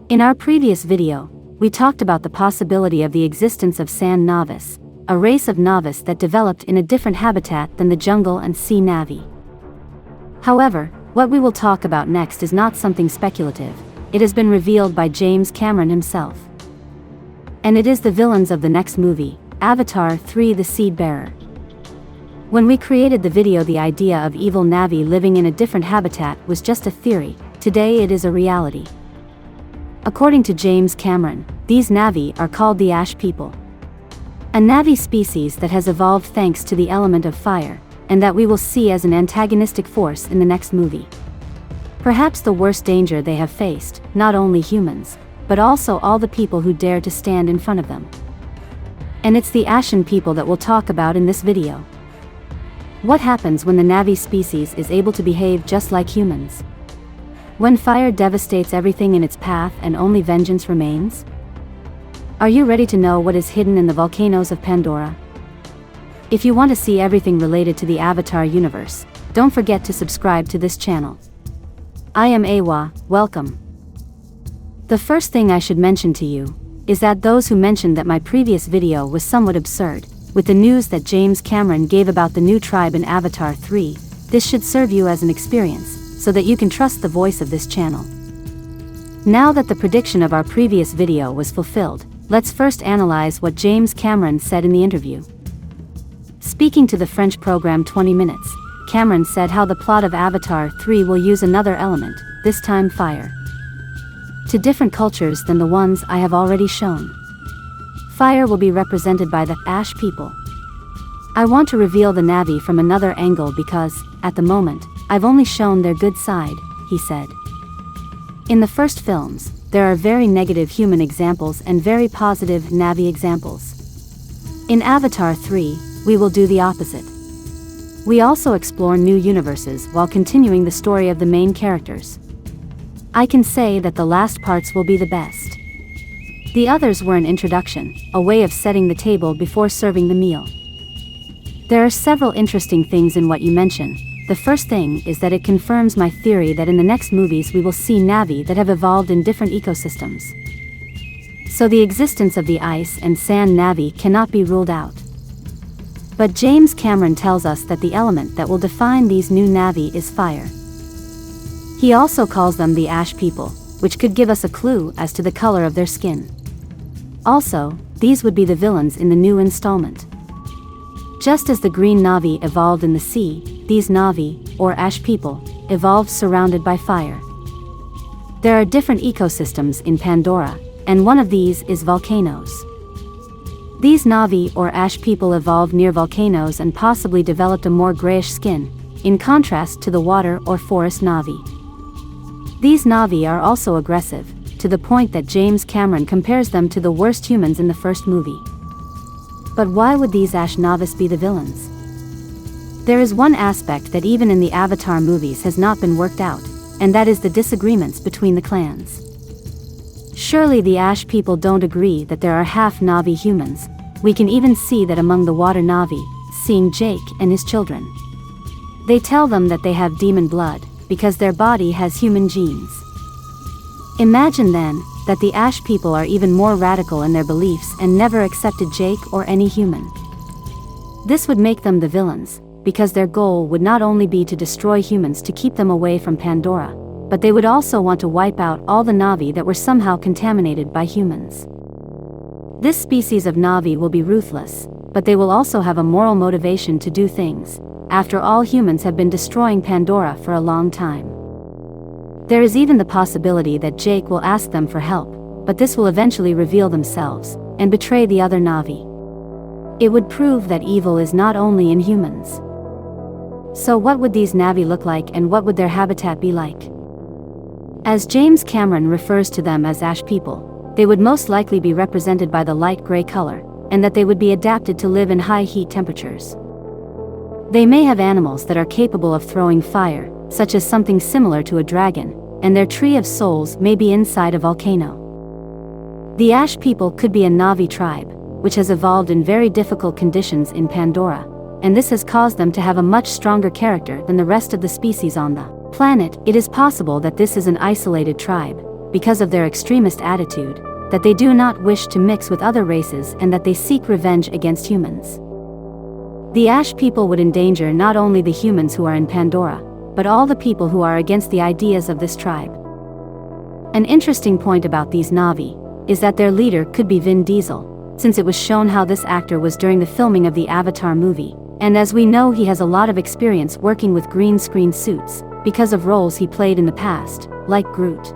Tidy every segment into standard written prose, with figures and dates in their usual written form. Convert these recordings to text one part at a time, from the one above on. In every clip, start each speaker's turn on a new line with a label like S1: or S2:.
S1: In our previous video, we talked about the possibility of the existence of sand Navis, a race of Navis that developed in a different habitat than the jungle and sea Navi. However, what we will talk about next is not something speculative. It has been revealed by James Cameron himself. And it is the villains of the next movie, Avatar 3: The Seed Bearer. When we created the video, the idea of evil Navi living in a different habitat was just a theory. Today it is a reality. According to James Cameron, these Navi are called the Ash People. A Navi species that has evolved thanks to the element of fire, and that we will see as an antagonistic force in the next movie. Perhaps the worst danger they have faced, not only humans, but also all the people who dare to stand in front of them. And it's the Ashen People that we'll talk about in this video. What happens when the Navi species is able to behave just like humans? When fire devastates everything in its path and only vengeance remains? Are you ready to know what is hidden in the volcanoes of Pandora? If you want to see everything related to the Avatar universe, don't forget to subscribe to this channel. I am Awa, welcome. The first thing I should mention to you is that those who mentioned that my previous video was somewhat absurd, with the news that James Cameron gave about the new tribe in Avatar 3, this should serve you as an experience, so that you can trust the voice of this channel. Now that the prediction of our previous video was fulfilled, let's first analyze what James Cameron said in the interview. Speaking to the French program 20 Minutes, Cameron said how the plot of Avatar 3 will use another element, this time fire. To different cultures than the ones I have already shown. Fire will be represented by the Ash People. I want to reveal the Navi from another angle because, at the moment, I've only shown their good side, he said. In the first films, there are very negative human examples and very positive Navi examples. In Avatar 3, we will do the opposite. We also explore new universes while continuing the story of the main characters. I can say that the last parts will be the best. The others were an introduction, a way of setting the table before serving the meal. There are several interesting things in what you mention. The first thing is that it confirms my theory that in the next movies we will see Navi that have evolved in different ecosystems. So the existence of the ice and sand Navi cannot be ruled out. But James Cameron tells us that the element that will define these new Navi is fire. He also calls them the Ash People, which could give us a clue as to the color of their skin. Also, these would be the villains in the new installment. Just as the green Navi evolved in the sea, these Navi, or Ash People, evolved surrounded by fire. There are different ecosystems in Pandora, and one of these is volcanoes. These Navi or Ash People evolved near volcanoes and possibly developed a more grayish skin, in contrast to the water or forest Navi. These Navi are also aggressive, to the point that James Cameron compares them to the worst humans in the first movie. But why would these Ash Navis be the villains? There is one aspect that even in the Avatar movies has not been worked out, and that is the disagreements between the clans. Surely the Ash People don't agree that there are half Navi humans. We can even see that among the water Navi, seeing Jake and his children. They tell them that they have demon blood, because their body has human genes. Imagine then, that the Ash People are even more radical in their beliefs and never accepted Jake or any human. This would make them the villains, because their goal would not only be to destroy humans to keep them away from Pandora, but they would also want to wipe out all the Navi that were somehow contaminated by humans. This species of Navi will be ruthless, but they will also have a moral motivation to do things. After all, humans have been destroying Pandora for a long time. There is even the possibility that Jake will ask them for help, but this will eventually reveal themselves, and betray the other Navi. It would prove that evil is not only in humans. So what would these Navi look like and what would their habitat be like? As James Cameron refers to them as Ash People, they would most likely be represented by the light gray color, and that they would be adapted to live in high heat temperatures. They may have animals that are capable of throwing fire, such as something similar to a dragon, and their tree of souls may be inside a volcano. The Ash People could be a Navi tribe, which has evolved in very difficult conditions in Pandora, and this has caused them to have a much stronger character than the rest of the species on the planet. It is possible that this is an isolated tribe, because of their extremist attitude, that they do not wish to mix with other races and that they seek revenge against humans. The Ash people would endanger not only the humans who are in Pandora, but all the people who are against the ideas of this tribe. An interesting point about these Na'vi is that their leader could be Vin Diesel, since it was shown how this actor was during the filming of the Avatar movie, and as we know he has a lot of experience working with green screen suits, because of roles he played in the past, like Groot.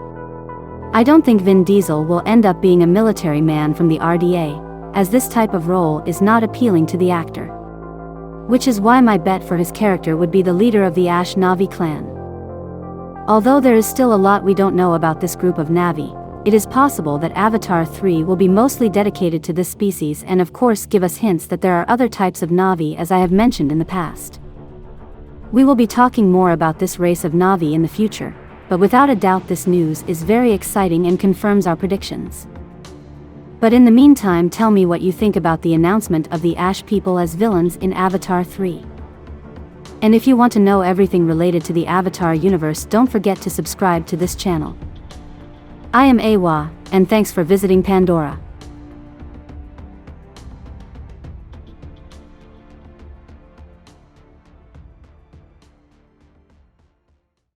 S1: I don't think Vin Diesel will end up being a military man from the RDA, as this type of role is not appealing to the actor. Which is why my bet for his character would be the leader of the Ash Na'vi clan. Although there is still a lot we don't know about this group of Na'vi, it is possible that Avatar 3 will be mostly dedicated to this species and of course give us hints that there are other types of Na'vi as I have mentioned in the past. We will be talking more about this race of Na'vi in the future, but without a doubt this news is very exciting and confirms our predictions. But in the meantime, tell me what you think about the announcement of the Ash people as villains in Avatar 3. And if you want to know everything related to the Avatar universe, don't forget to subscribe to this channel. I am Awa, and thanks for visiting Pandora.